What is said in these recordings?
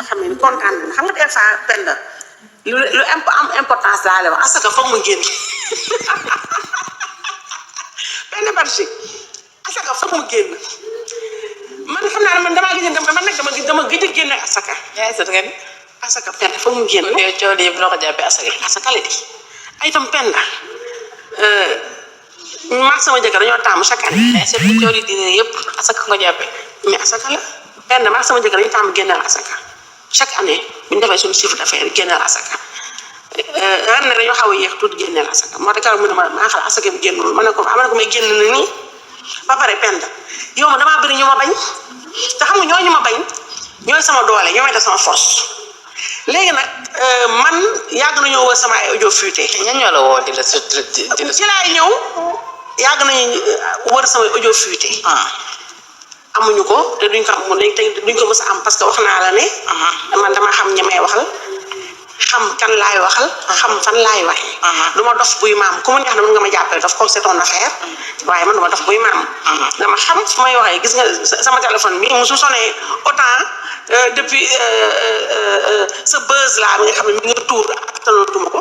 xam ne kontaan na xam nga des fois pend lu am importance laa lay wax asaka foog mu génn benn barchi asaka foog mu génn man xam naa ne man damaa gis dama gëj a génne asaka. yaay sa nga ni asaka pend foog mu génn. yow coow li yëpp noo ko jàppee asaka la di ay itam pend maag sama jëkkër dañoo taamu chaque année. mais c'est coow li dina yëpp asaka nga jàppee. mais asaka la pend maag sama jëkkër dañu taamu génneel asaka chaque année bu ñu defee suñu chiffre d'affaires génneel asaka ren nag dañoo xaw a yéex tuuti génneel asaka moo tax mu ne maa xam asaka bi génnul ma ne ko may génn na nii ba pare pend yow ma damaa bëri ñu ma bañ te xam nga ñooñu ma bañ ñooy sama doole ñooy def sama force léegi nag man yàgg nañoo wër sama ay audio fuité. ñan ñoo la woo di la ci laay ñëw yàgg nañu wër sama audio fuité. amuñu ko te duñ ko am duñ ko mës a am parce que wax naa la ne. man dama xam ñi may waxal xam kan laay waxal. xam fan laay waxee. du ma dof buy maam ku mu neex na mën nga ma jàppale dof comme c'est ton affaire. waaye man du ma dof buy maam. dama xam fu may waxee gis nga sama téléphone bi musu sonné autant depuis sa buzz laa bi nga xam ne mi nga tuur attanatuma ko.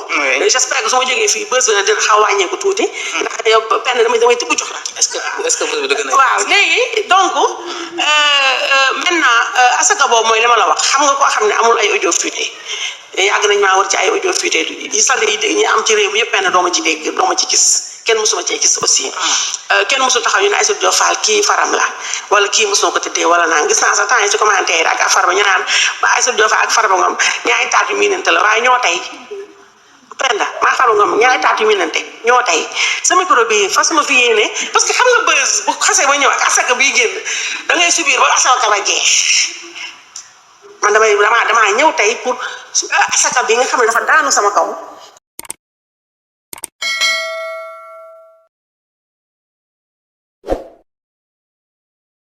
j'espère que su ma jógee fii buzz bi nag dina xaw a wàññeeku tuuti. ndax yow penn damay tibb jox la. est-ce que buzz bi dëgg na. waaw léegi donc maintenant asaka boobu mooy li ma la wax xam nga koo xam ne amul ay audio fuité yàgg nañ maa war ci ay audio fuité yi salte yi ñu am ci réew mi yëpp penn doo ma ci dégg doo ma ci gis kenn mësuma cee gis aussi. kenn mësul taxaw ñu ne Aïssatou Diop Fall kii faram la wala kii mësuma ko tëddee wala naan gis naa sax temps yi ci commentaire ak Farba ñu naan ba Aïssatou Diop Fall ak Farba Ngom ñaari taat yu miinante la waaye ñoo tey penda maa Farba Ngom ñaari taat yu miinante ñoo tey sa micro bi fas ma fi yéene parce que xam nga buzz bu xasee ba ñëw ak asaka biy génn da ngay subir ba asaka ba jeex man damaa ñëw tey pour asaka bi nga xam ne dafa daanu sama kaw